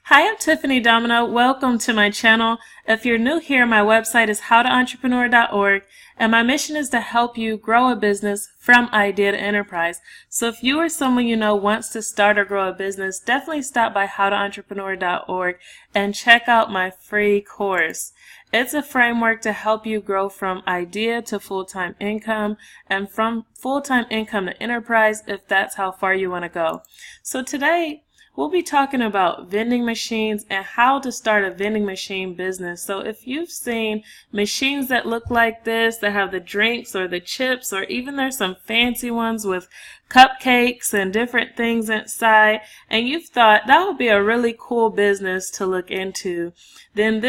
Hi, I'm Tiffany Domino. Welcome to my channel. If you're new here, my website is howtoentrepreneur.org, and my mission is to help you grow a business from idea to enterprise. So if you or someone you know wants to start or grow a business, definitely stop by howtoentrepreneur.org and check out my free course. It's a framework to help you grow from idea to full-time income and from full-time income to enterprise if that's how far you want to go. So today, we'll be talking about vending machines and how to start a vending machine business. So if you've seen machines that look like this, that have the drinks or the chips, or even there's some fancy ones with cupcakes and different things inside, and you've thought that would be a really cool business to look into, then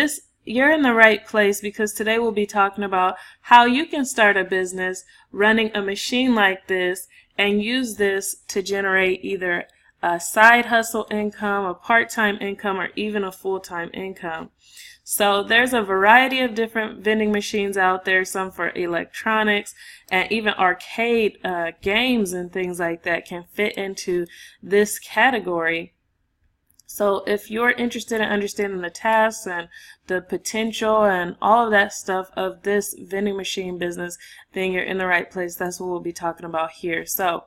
you're in the right place, because today we'll be talking about how you can start a business running a machine like this and use this to generate either a side hustle income, a part-time income, or even a full-time income. So there's a variety of different vending machines out there, some for electronics and even arcade games and things like that can fit into this category. So if you're interested in understanding the tasks and the potential and all of that stuff of this vending machine business, then you're in the right place. That's what we'll be talking about here. So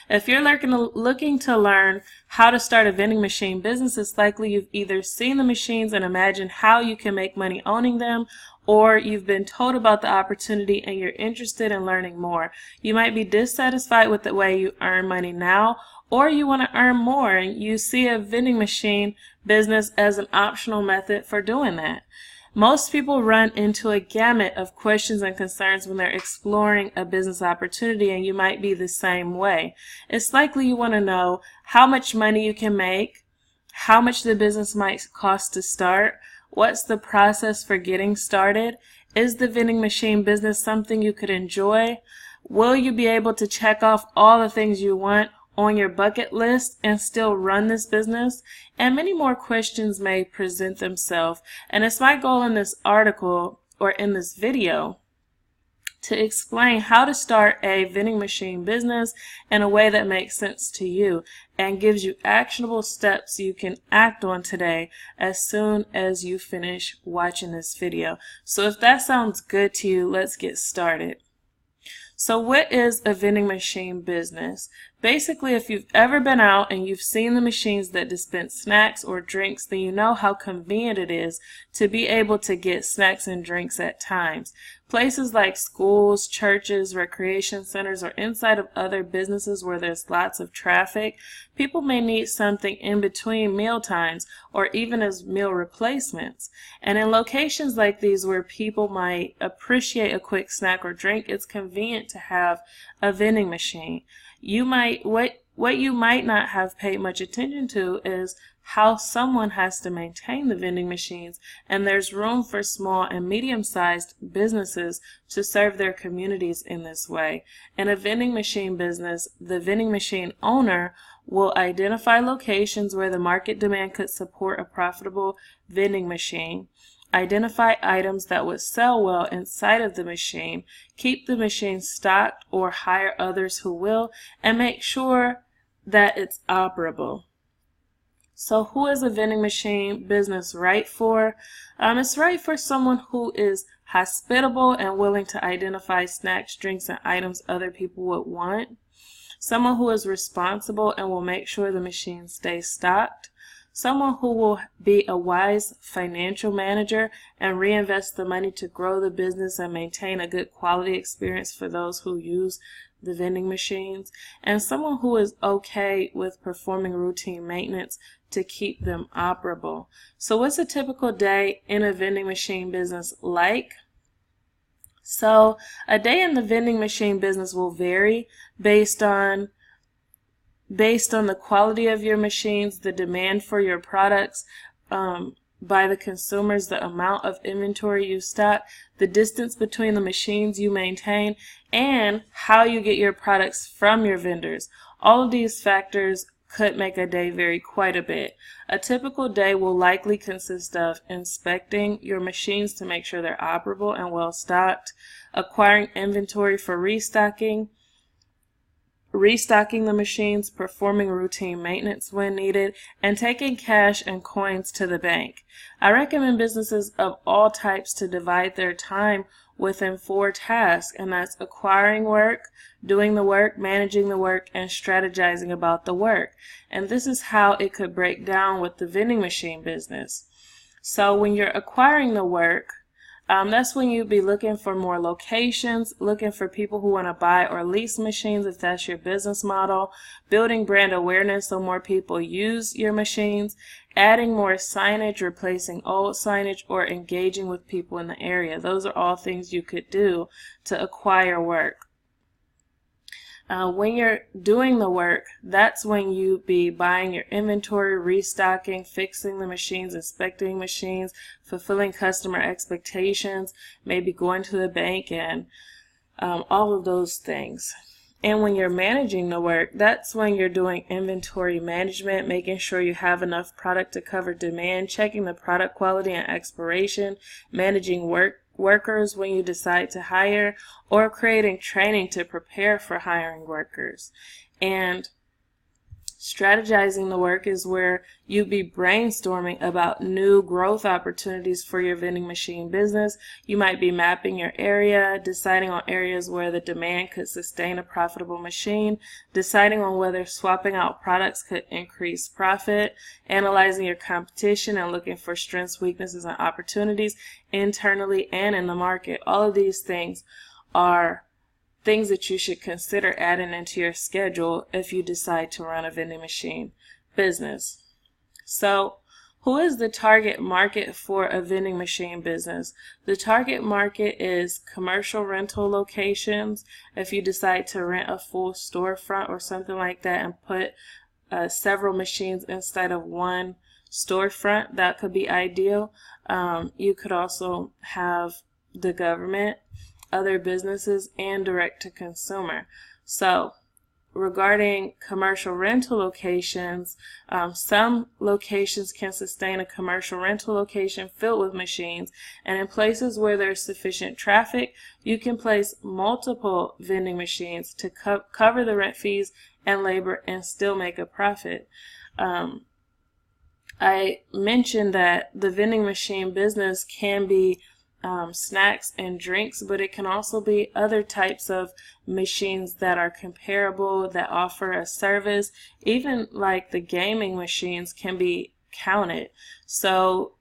if you're looking to learn how to start a vending machine business, it's likely you've either seen the machines and imagined how you can make money owning them, or you've been told about the opportunity and you're interested in learning more. You might be dissatisfied with the way you earn money now, or you want to earn more and you see a vending machine business as an optional method for doing that. Most people run into a gamut of questions and concerns when they're exploring a business opportunity, and you might be the same way. It's likely you want to know how much money you can make, how much the business might cost to start, what's the process for getting started, is the vending machine business something you could enjoy, will you be able to check off all the things you want on your bucket list and still run this business, and many more questions may present themselves. And it's my goal in this article or in this video to explain how to start a vending machine business in a way that makes sense to you and gives you actionable steps you can act on today as soon as you finish watching this video. So if that sounds good to you, let's get started. So what is a vending machine business? Basically, if you've ever been out and you've seen the machines that dispense snacks or drinks, then you know how convenient it is to be able to get snacks and drinks at times. Places like schools, churches, recreation centers, or inside of other businesses where there's lots of traffic, people may need something in between meal times or even as meal replacements. And in locations like these where people might appreciate a quick snack or drink, it's convenient to have a vending machine. What you might not have paid much attention to is how someone has to maintain the vending machines, and there's room for small and medium-sized businesses to serve their communities in this way. In a vending machine business, the vending machine owner will identify locations where the market demand could support a profitable vending machine, identify items that would sell well inside of the machine, keep the machine stocked or hire others who will, and make sure that it's operable. So who is a vending machine business right for? It's right for someone who is hospitable and willing to identify snacks, drinks, and items other people would want. Someone who is responsible and will make sure the machine stays stocked. Someone who will be a wise financial manager and reinvest the money to grow the business and maintain a good quality experience for those who use the vending machines. And someone who is okay with performing routine maintenance to keep them operable. So what's a typical day in a vending machine business like? So a day in the vending machine business will vary based on the quality of your machines, the demand for your products by the consumers, the amount of inventory you stock, the distance between the machines you maintain, and how you get your products from your vendors. All of these factors could make a day vary quite a bit. A typical day will likely consist of inspecting your machines to make sure they're operable and well stocked, acquiring inventory for restocking, restocking the machines, performing routine maintenance when needed, and taking cash and coins to the bank. I recommend businesses of all types to divide their time within 4 tasks, and that's acquiring work, doing the work, managing the work, and strategizing about the work. And this is how it could break down with the vending machine business. So when you're acquiring the work, that's when you'd be looking for more locations, looking for people who want to buy or lease machines if that's your business model, building brand awareness so more people use your machines, adding more signage, replacing old signage, or engaging with people in the area. Those are all things you could do to acquire work. When you're doing the work, that's when you be buying your inventory, restocking, fixing the machines, inspecting machines, fulfilling customer expectations, maybe going to the bank, and all of those things. And when you're managing the work, that's when you're doing inventory management, making sure you have enough product to cover demand, checking the product quality and expiration, managing workers when you decide to hire, or creating training to prepare for hiring workers. And strategizing the work is where you be brainstorming about new growth opportunities for your vending machine business. You might be mapping your area, deciding on areas where the demand could sustain a profitable machine, deciding on whether swapping out products could increase profit, analyzing your competition and looking for strengths, weaknesses, and opportunities internally and in the market. All of these things are things that you should consider adding into your schedule if you decide to run a vending machine business. So, who is the target market for a vending machine business? The target market is commercial rental locations. If you decide to rent a full storefront or something like that and put several machines instead of one storefront, that could be ideal. You could also have the government, other businesses, and direct to consumer. So regarding commercial rental locations, some locations can sustain a commercial rental location filled with machines, and in places where there's sufficient traffic, you can place multiple vending machines to cover the rent fees and labor and still make a profit. I mentioned that the vending machine business can be snacks and drinks, but it can also be other types of machines that are comparable, that offer a service. Even like the gaming machines can be counted. So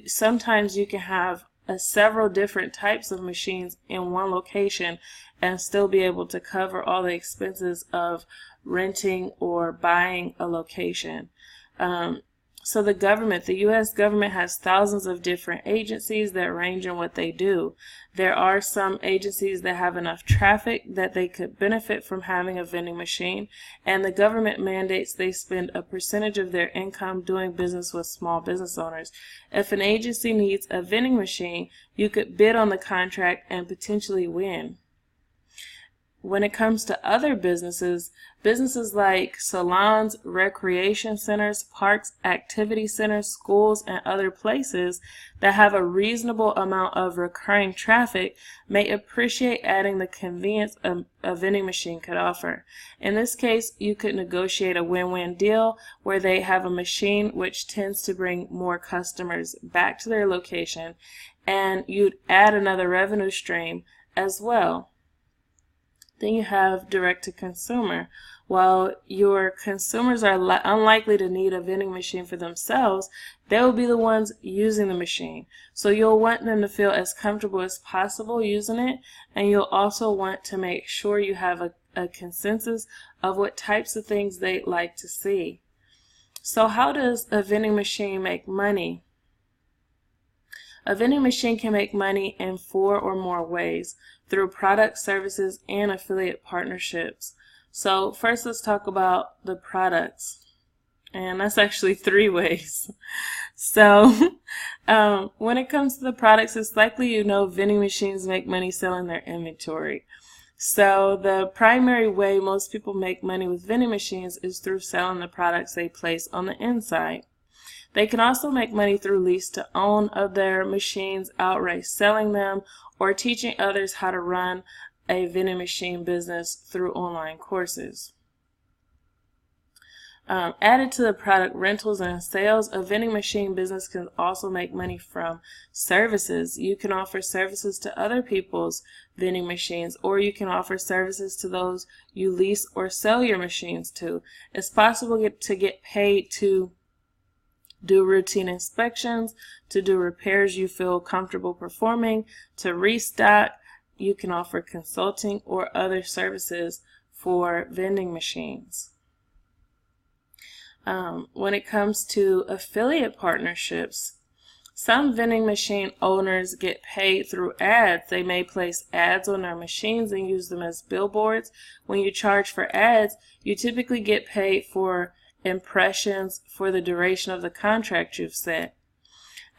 sometimes you can have several different types of machines in one location and still be able to cover all the expenses of renting or buying a location. So the government, the U.S. government, has thousands of different agencies that range in what they do. There are some agencies that have enough traffic that they could benefit from having a vending machine, and the government mandates they spend a percentage of their income doing business with small business owners. If an agency needs a vending machine, you could bid on the contract and potentially win. When it comes to other businesses like salons, recreation centers, parks, activity centers, schools, and other places that have a reasonable amount of recurring traffic may appreciate adding the convenience a vending machine could offer. In this case, you could negotiate a win-win deal where they have a machine which tends to bring more customers back to their location, and you'd add another revenue stream as well. Then you have direct to consumer. While your consumers are unlikely to need a vending machine for themselves, they will be the ones using the machine. So you'll want them to feel as comfortable as possible using it, and you'll also want to make sure you have a consensus of what types of things they'd like to see. So how does a vending machine make money? A vending machine can make money in 4 or more ways: through products, services, and affiliate partnerships. So first, let's talk about the products, and that's actually 3 ways. So when it comes to the products, it's likely you know vending machines make money selling their inventory. So the primary way most people make money with vending machines is through selling the products they place on the inside. They can also make money through lease to own of their machines, outright selling them, or teaching others how to run a vending machine business through online courses. Added to the product rentals and sales, a vending machine business can also make money from services. You can offer services to other people's vending machines, or you can offer services to those you lease or sell your machines to. It's possible to get paid to do routine inspections, to do repairs you feel comfortable performing, to restock. You can offer consulting or other services for vending machines. When it comes to affiliate partnerships, some vending machine owners get paid through ads. They may place ads on their machines and use them as billboards. When you charge for ads, you typically get paid for impressions for the duration of the contract you've set.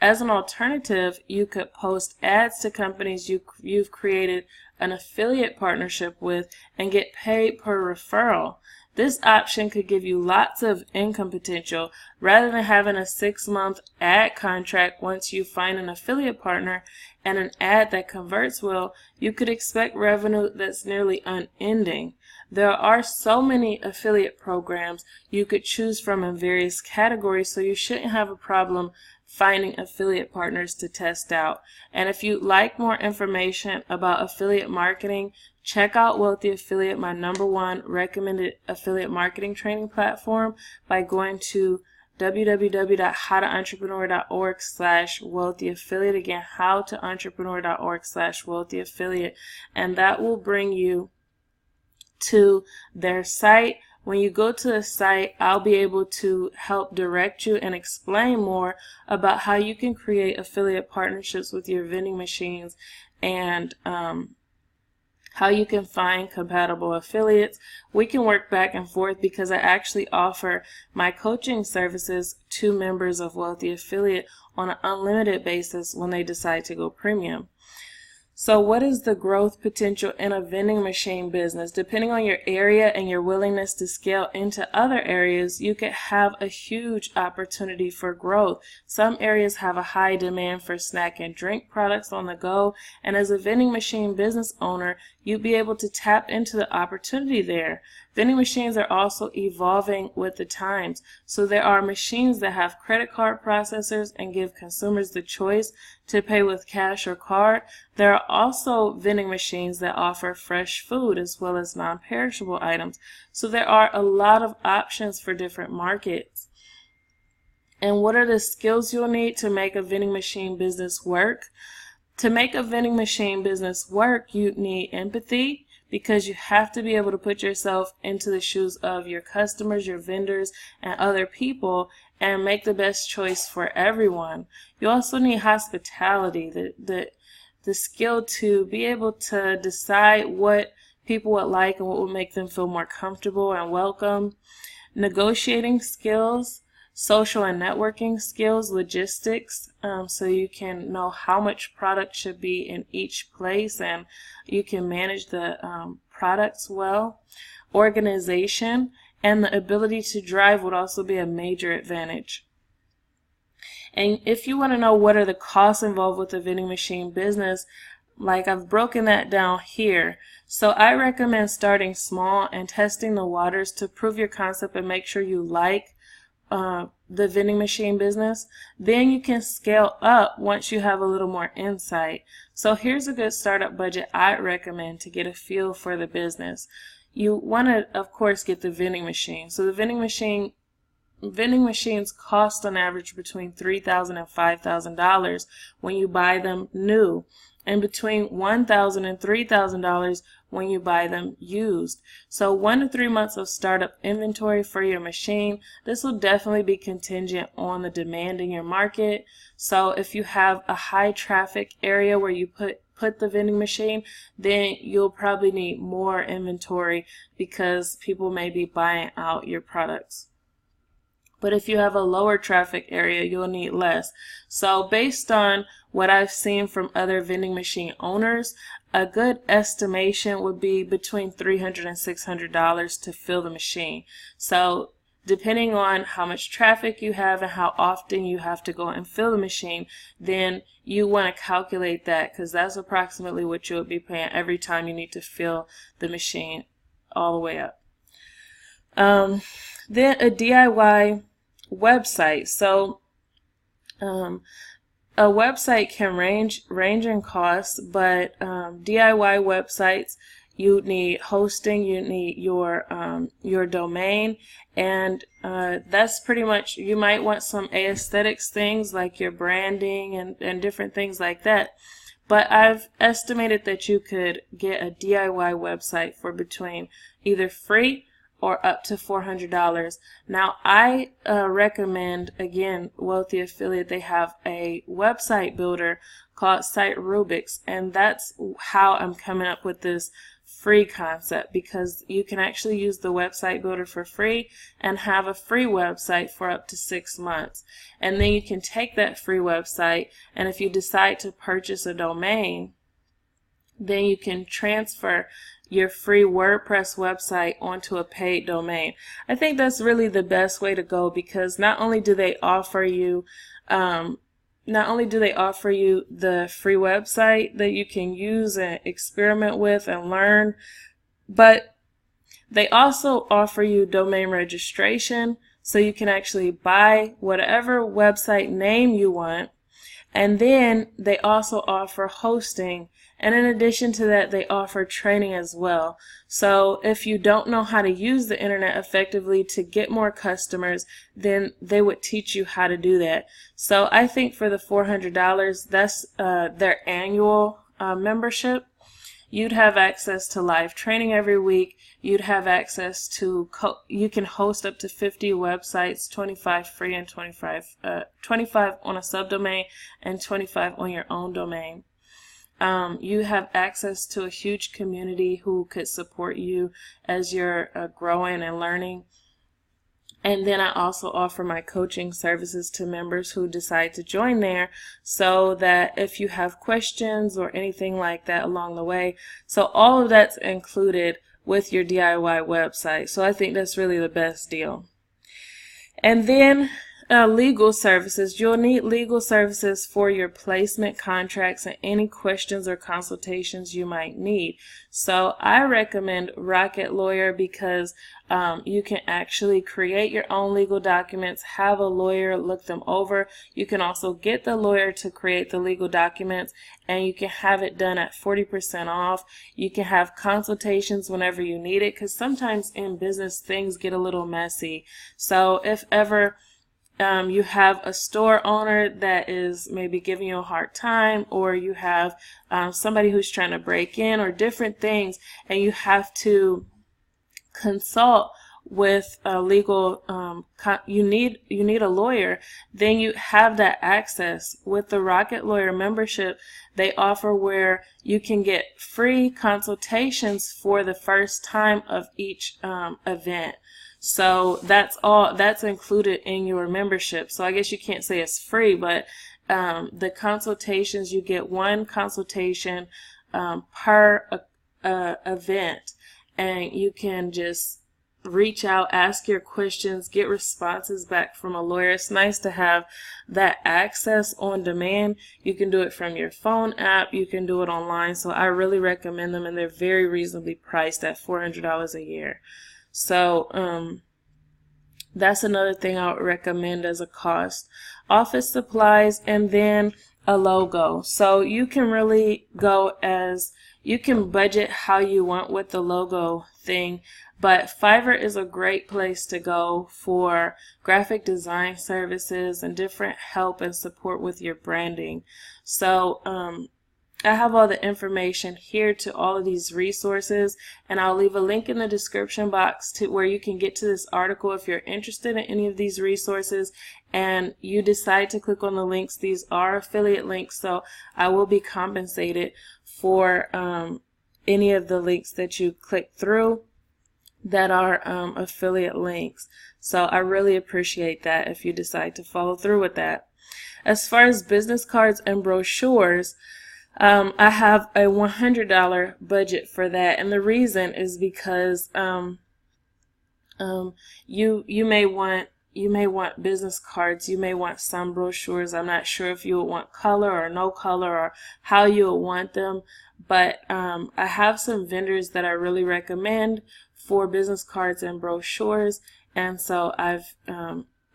As an alternative, you could post ads to companies you've created an affiliate partnership with and get paid per referral. This option could give you lots of income potential. Rather than having a 6-month ad contract, once you find an affiliate partner and an ad that converts well, you could expect revenue that's nearly unending. There are so many affiliate programs you could choose from in various categories, so you shouldn't have a problem finding affiliate partners to test out. And if you'd like more information about affiliate marketing, check out Wealthy Affiliate, my #1 recommended affiliate marketing training platform, by going to www.howtoentrepreneur.org/wealthyaffiliate. Again, howtoentrepreneur.org/wealthyaffiliate, and that will bring you to their site. When you go to the site, I'll be able to help direct you and explain more about how you can create affiliate partnerships with your vending machines, and how you can find compatible affiliates. We can work back and forth because I actually offer my coaching services to members of Wealthy Affiliate on an unlimited basis when they decide to go premium. So what is the growth potential in a vending machine business? Depending on your area and your willingness to scale into other areas, you could have a huge opportunity for growth. Some areas have a high demand for snack and drink products on the go, and as a vending machine business owner, you'd be able to tap into the opportunity there. Vending machines are also evolving with the times, so there are machines that have credit card processors and give consumers the choice to pay with cash or card. There are also vending machines that offer fresh food as well as non-perishable items, so there are a lot of options for different markets. And what are the skills you'll need to make a vending machine business work? To make a vending machine business work, you need empathy, because you have to be able to put yourself into the shoes of your customers, your vendors, and other people, and make the best choice for everyone. You also need hospitality, the skill to be able to decide what people would like and what would make them feel more comfortable and welcome. Negotiating skills, social and networking skills, logistics, so you can know how much product should be in each place and you can manage the products well. Organization and the ability to drive would also be a major advantage. And if you want to know what are the costs involved with the vending machine business, like I've broken that down here. So I recommend starting small and testing the waters to prove your concept and make sure you like the vending machine business. Then you can scale up once you have a little more insight. So here's a good startup budget I'd recommend to get a feel for the business. You want to, of course, get the vending machine. So the vending machines cost on average between $3,000 and $5,000 when you buy them new, and between $1,000 and $3,000 when you buy them used. So 1 to 3 months of startup inventory for your machine. This will definitely be contingent on the demand in your market. So if you have a high traffic area where you put the vending machine, then you'll probably need more inventory because people may be buying out your products. But if you have a lower traffic area, you'll need less. So based on what I've seen from other vending machine owners, a good estimation would be between $300 and $600 to fill the machine. So depending on how much traffic you have and how often you have to go and fill the machine, then you want to calculate that, because that's approximately what you'll be paying every time you need to fill the machine all the way up. Um, then a DIY website. So a website can range in cost, but DIY websites, you need hosting, you need your domain, and that's pretty much. You might want some aesthetics things like your branding and different things like that. But I've estimated that you could get a DIY website for between either free or up to $400. Now, I recommend, again, Wealthy Affiliate, they have a website builder called Site Rubix, and that's how I'm coming up with this free concept, because you can actually use the website builder for free and have a free website for up to 6 months. And then you can take that free website, and if you decide to purchase a domain, then you can transfer your free WordPress website onto a paid domain. I think that's really the best way to go, because not only do they offer you the free website that you can use and experiment with and learn, but they also offer you domain registration, so you can actually buy whatever website name you want. And then they also offer hosting, and in addition to that, they offer training as well. So if you don't know how to use the internet effectively to get more customers, then they would teach you how to do that. So I think for the $400, that's their annual membership. You'd have access to live training every week. You'd have access to, you can host up to 50 websites, 25 free and 25 on a subdomain and 25 on your own domain. You have access to a huge community who could support you as you're growing and learning. And then I also offer my coaching services to members who decide to join there, so that if you have questions or anything like that along the way, so all of that's included with your DIY website. So I think that's really the best deal. And then legal services. You'll need legal services for your placement contracts and any questions or consultations you might need. So I recommend Rocket Lawyer, because you can actually create your own legal documents, have a lawyer look them over. You can also get the lawyer to create the legal documents, and you can have it done at 40% off. You can have consultations whenever you need it, because sometimes in business things get a little messy. So if ever you have a store owner that is maybe giving you a hard time, or you have somebody who's trying to break in, or different things, and you have to consult with a legal, you need a lawyer, then you have that access. With the Rocket Lawyer membership, they offer where you can get free consultations for the first time of each event. So that's included in your membership. So I guess you can't say it's free, but the consultations, you get one consultation per event, and you can just reach out, ask your questions, get responses back from a lawyer. It's nice to have that access on demand. You can do it from your phone app, you can do it online. So I really recommend them, and they're very reasonably priced at $400 a year. So that's another thing I would recommend as a cost. Office supplies, and then a logo. So you can really go as, you can budget how you want with the logo thing, but Fiverr is a great place to go for graphic design services and different help and support with your branding. So I have all the information here to all of these resources, and I'll leave a link in the description box to where you can get to this article if you're interested in any of these resources and you decide to click on the links. These are affiliate links, so I will be compensated for any of the links that you click through that are affiliate links. So I really appreciate that if you decide to follow through with that. As far as business cards and brochures, I have a $100 budget for that, and the reason is because you may want you may want business cards, you may want some brochures. I'm not sure if you would want color or no color or how you would want them, but I have some vendors that I really recommend for business cards and brochures, and so I've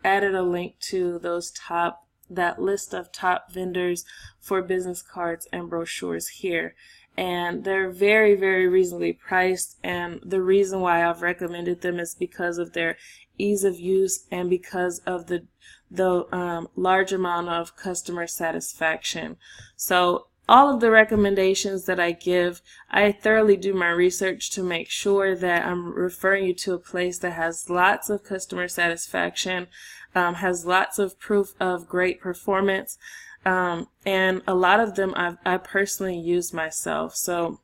added a link to that list of top vendors for business cards and brochures here. And they're very, very reasonably priced, and the reason why I've recommended them is because of their ease of use and because of the large amount of customer satisfaction. So all of the recommendations that I give, I thoroughly do my research to make sure that I'm referring you to a place that has lots of customer satisfaction, has lots of proof of great performance, and a lot of them I personally use myself. So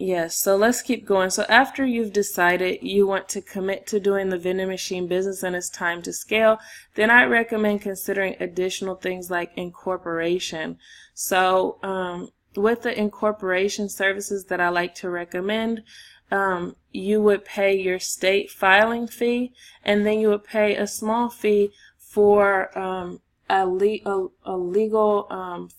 yes, so let's keep going. So after you've decided you want to commit to doing the vending machine business and it's time to scale, then I recommend considering additional things like incorporation. So with the incorporation services that I like to recommend, you would pay your state filing fee, and then you would pay a small fee for a legal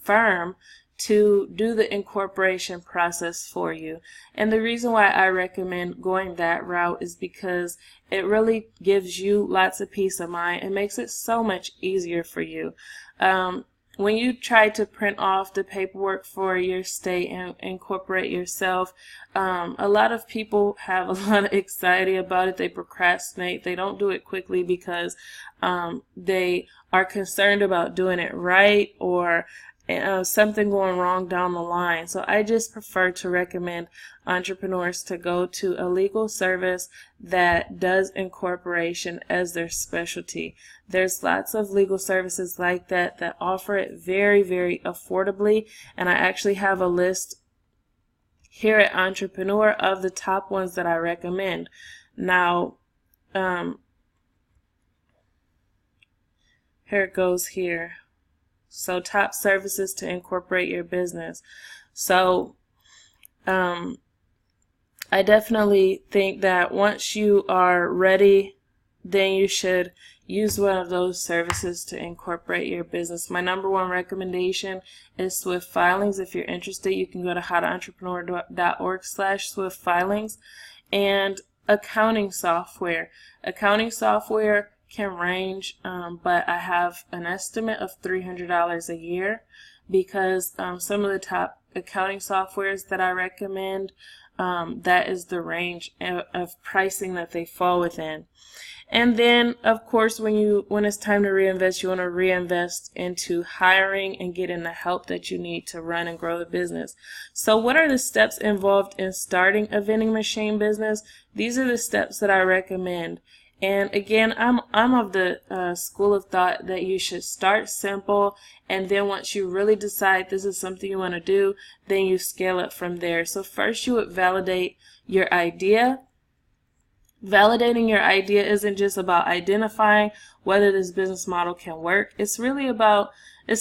firm to do the incorporation process for you. And the reason why I recommend going that route is because it really gives you lots of peace of mind. It makes it so much easier for you. When you try to print off the paperwork for your state and incorporate yourself, a lot of people have a lot of anxiety about it. They procrastinate. They don't do it quickly because they are concerned about doing it right or something going wrong down the line. So I just prefer to recommend entrepreneurs to go to a legal service that does incorporation as their specialty. There's lots of legal services like that offer it very, very affordably, and I actually have a list here at Entrepreneur of the top ones that I recommend. Now, here it goes here. So top services to incorporate your business. So I definitely think that once you are ready, then you should use one of those services to incorporate your business. My number one recommendation is Swift Filings. If you're interested, you can go to howtoentrepreneur.org/Swift Filings. And accounting software. Accounting software can range, but I have an estimate of $300 a year because some of the top accounting softwares that I recommend, that is the range of pricing that they fall within. And then, of course, when it's time to reinvest, you want to reinvest into hiring and getting the help that you need to run and grow the business. So what are the steps involved in starting a vending machine business? These are the steps that I recommend. And again, I'm of the school of thought that you should start simple, and then once you really decide this is something you want to do, then you scale up from there. So first you would validate your idea. Validating your idea isn't just about identifying whether this business model can work. It's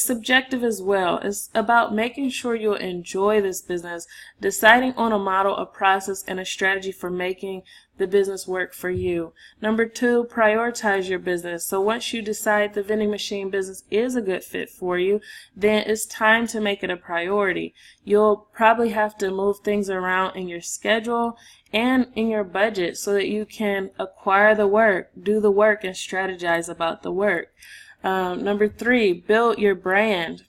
subjective as well. It's about making sure you'll enjoy this business, deciding on a model, a process, and a strategy for making the business work for you. Number 2, prioritize your business. So once you decide the vending machine business is a good fit for you, then it's time to make it a priority. You'll probably have to move things around in your schedule and in your budget so that you can acquire the work, do the work, and strategize about the work. Number 3, build your brand.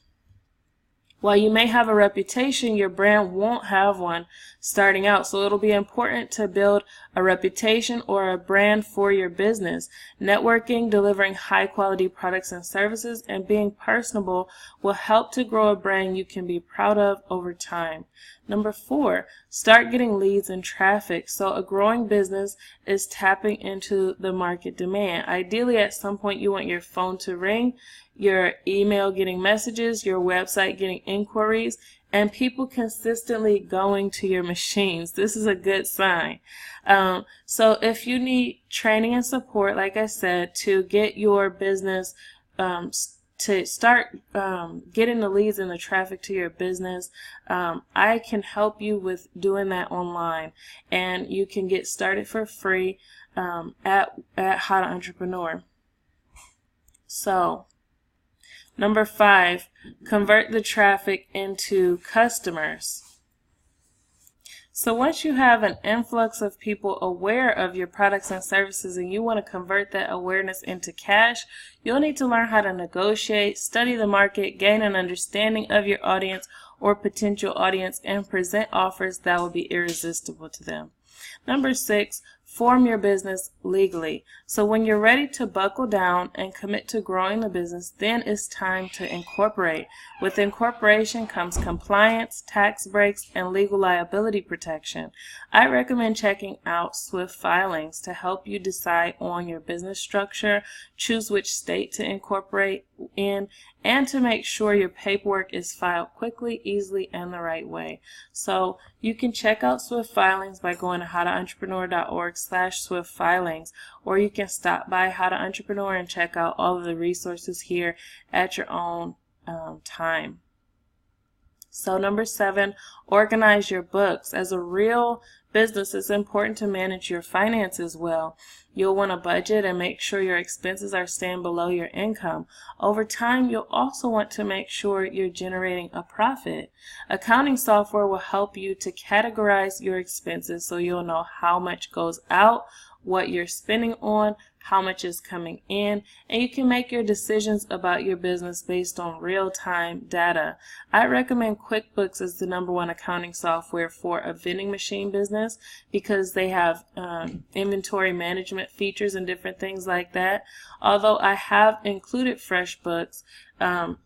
While you may have a reputation, your brand won't have one starting out. So it'll be important to build a reputation or a brand for your business. Networking, delivering high quality products and services, and being personable will help to grow a brand you can be proud of over time. Number 4, start getting leads and traffic. So a growing business is tapping into the market demand. Ideally, at some point, you want your phone to ring, your email getting messages, your website getting inquiries, and people consistently going to your machines. This is a good sign. So if you need training and support, like I said, to get your business to start getting the leads and the traffic to your business, I can help you with doing that online, and you can get started for free at How to Entrepreneur. So, number 5, convert the traffic into customers. So once you have an influx of people aware of your products and services and you want to convert that awareness into cash, you'll need to learn how to negotiate, study the market, gain an understanding of your audience or potential audience, and present offers that will be irresistible to them. Number 6, form your business legally. So when you're ready to buckle down and commit to growing the business, then it's time to incorporate. With incorporation comes compliance, tax breaks, and legal liability protection. I recommend checking out Swift Filings to help you decide on your business structure, choose which state to incorporate in, and to make sure your paperwork is filed quickly, easily, and the right way. So you can check out Swift Filings by going to howtoentrepreneur.org/Swift Filings, or you can stop by How to Entrepreneur and check out all of the resources here at your own time. So number 7, organize your books. As a real business, it's important to manage your finances well. You'll want to budget and make sure your expenses are staying below your income. Over time, you'll also want to make sure you're generating a profit. Accounting software will help you to categorize your expenses so you'll know how much goes out, what you're spending on, how much is coming in, and you can make your decisions about your business based on real-time data. I recommend QuickBooks as the #1 accounting software for a vending machine business because they have inventory management features and different things like that. Although I have included FreshBooks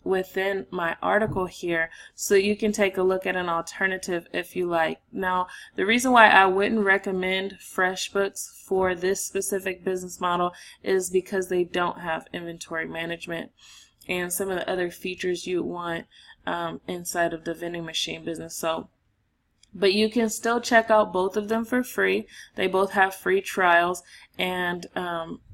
within my article here, so you can take a look at an alternative if you like. Now, the reason why I wouldn't recommend FreshBooks for this specific business model is because they don't have inventory management and some of the other features you want inside of the vending machine business. But you can still check out both of them for free. They both have free trials, and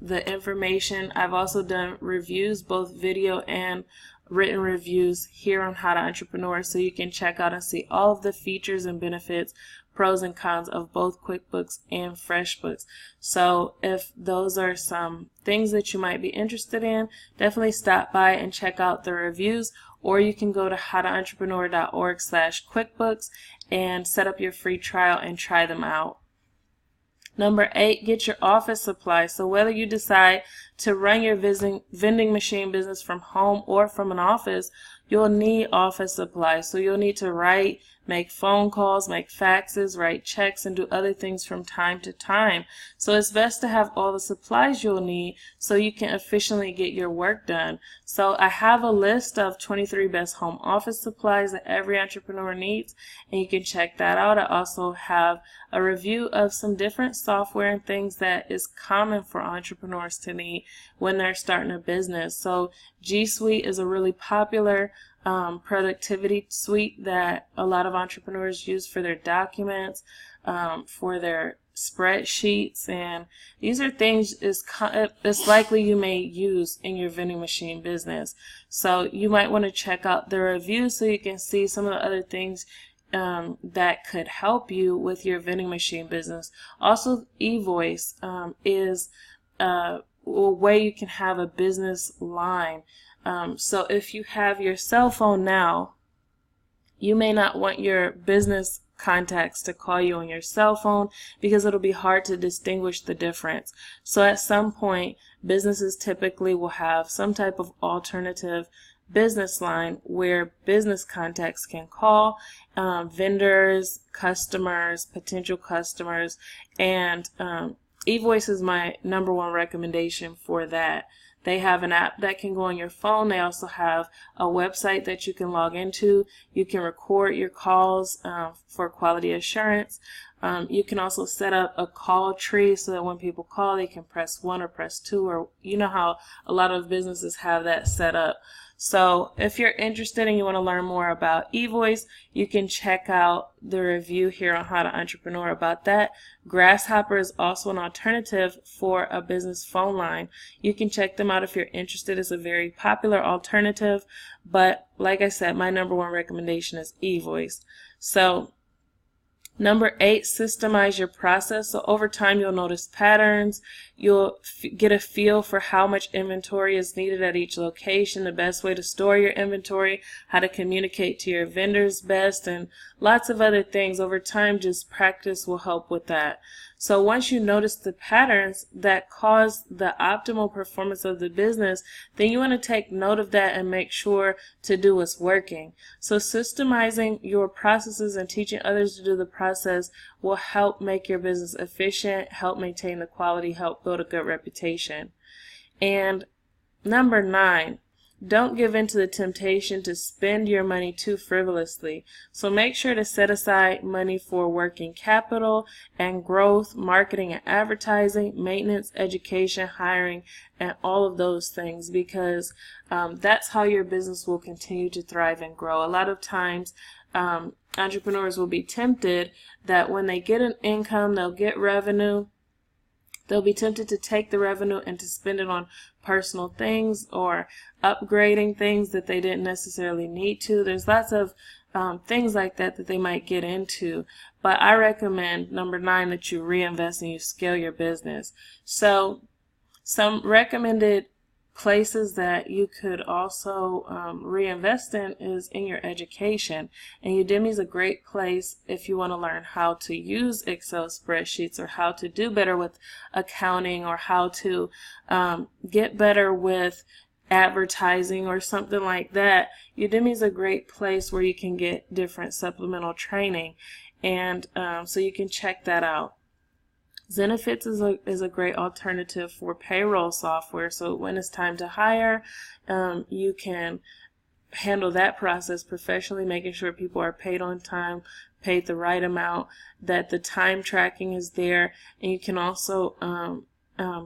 the information, I've also done reviews, both video and written reviews here on How to Entrepreneur, so you can check out and see all of the features and benefits, pros and cons of both QuickBooks and FreshBooks. So if those are some things that you might be interested in, definitely stop by and check out the reviews, or you can go to howtoentrepreneur.org/QuickBooks and set up your free trial and try them out. Number 8, get your office supplies. So whether you decide to run your vending machine business from home or from an office, you'll need office supplies. So you'll need to write, make phone calls, make faxes, write checks, and do other things from time to time. So it's best to have all the supplies you'll need so you can efficiently get your work done. So I have a list of 23 best home office supplies that every entrepreneur needs, and you can check that out. I also have a review of some different software and things that is common for entrepreneurs to need when they're starting a business. So G Suite is a really popular productivity suite that a lot of entrepreneurs use for their documents, for their spreadsheets, and these are things it's likely you may use in your vending machine business. So you might want to check out the reviews so you can see some of the other things that could help you with your vending machine business. Also, eVoice is a way you can have a business line. So if you have your cell phone now, you may not want your business contacts to call you on your cell phone because it'll be hard to distinguish the difference. So at some point, businesses typically will have some type of alternative business line where business contacts can call vendors, customers, potential customers, and eVoice is my #1 recommendation for that. They have an app that can go on your phone. They also have a website that you can log into. You can record your calls for quality assurance. You can also set up a call tree so that when people call, they can press 1 or press 2, or you know how a lot of businesses have that set up. So if you're interested and you want to learn more about eVoice, you can check out the review here on How to Entrepreneur about that. Grasshopper is also an alternative for a business phone line. You can check them out if you're interested. It's a very popular alternative, but like I said, my number one recommendation is eVoice. So number 8, systemize your process. So over time, you'll notice patterns. You'll get a feel for how much inventory is needed at each location, the best way to store your inventory, how to communicate to your vendors best, and lots of other things. Over time, just practice will help with that. So once you notice the patterns that cause the optimal performance of the business, then you want to take note of that and make sure to do what's working. So systemizing your processes and teaching others to do the process will help make your business efficient, help maintain the quality, help build a good reputation. And number 9, don't give in to the temptation to spend your money too frivolously. So make sure to set aside money for working capital and growth, marketing and advertising, maintenance, education, hiring, and all of those things, because that's how your business will continue to thrive and grow. A lot of times entrepreneurs will be tempted that when they get an income, they'll get revenue, they'll be tempted to take the revenue and to spend it on personal things or upgrading things that they didn't necessarily need to. There's lots of things like that that they might get into. But I recommend, number 9, that you reinvest and you scale your business. So some recommended places that you could also reinvest in is in your education. And Udemy is a great place if you want to learn how to use Excel spreadsheets or how to do better with accounting or how to get better with advertising or something like that. Udemy is a great place where you can get different supplemental training, and so you can check that out. Zenefits is a great alternative for payroll software. So when it's time to hire, you can handle that process professionally, making sure people are paid on time, paid the right amount, that the time tracking is there, and you can also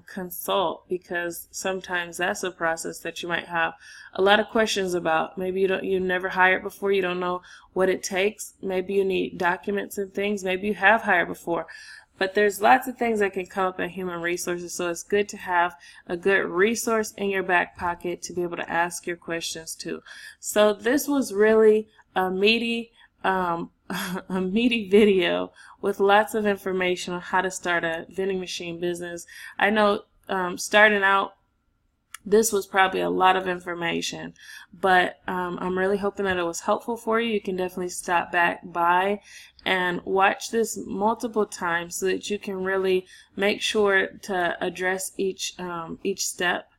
consult, because sometimes that's a process that you might have a lot of questions about. Maybe you never hired before, you don't know what it takes. Maybe you need documents and things. Maybe you have hired before. But there's lots of things that can come up in human resources, so it's good to have a good resource in your back pocket to be able to ask your questions to. So this was really a meaty video with lots of information on how to start a vending machine business. I know starting out, this was probably a lot of information, but I'm really hoping that it was helpful for you. You can definitely stop back by and watch this multiple times so that you can really make sure to address each step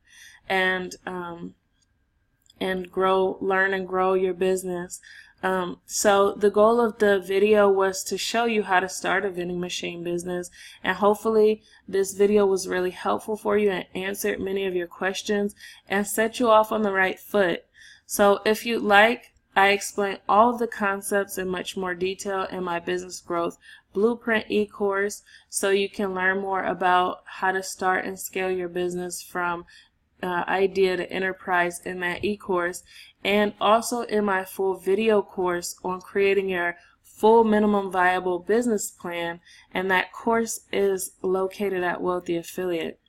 and learn and grow your business. So the goal of the video was to show you how to start a vending machine business, and hopefully this video was really helpful for you and answered many of your questions and set you off on the right foot. So if you'd like, I explain all of the concepts in much more detail in my Business Growth Blueprint e-course, so you can learn more about how to start and scale your business from idea to enterprise in that e-course, and also in my full video course on creating your full minimum viable business plan, and that course is located at Wealthy Affiliate.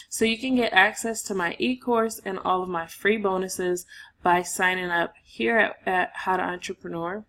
So you can get access to my e-course and all of my free bonuses by signing up here at How to Entrepreneur,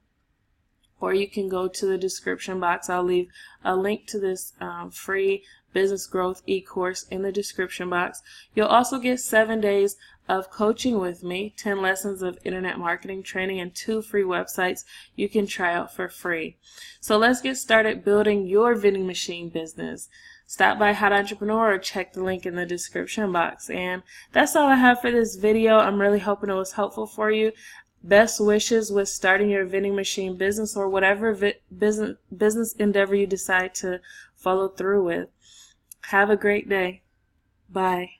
or you can go to the description box. I'll leave a link to this free Business Growth e-course in the description box. You'll also get 7 days of coaching with me, 10 lessons of internet marketing training, and 2 free websites you can try out for free. So let's get started building your vending machine business. Stop by How to Entrepreneur or check the link in the description box. And that's all I have for this video. I'm really hoping it was helpful for you. Best wishes with starting your vending machine business or whatever business endeavor you decide to follow through with. Have a great day. Bye.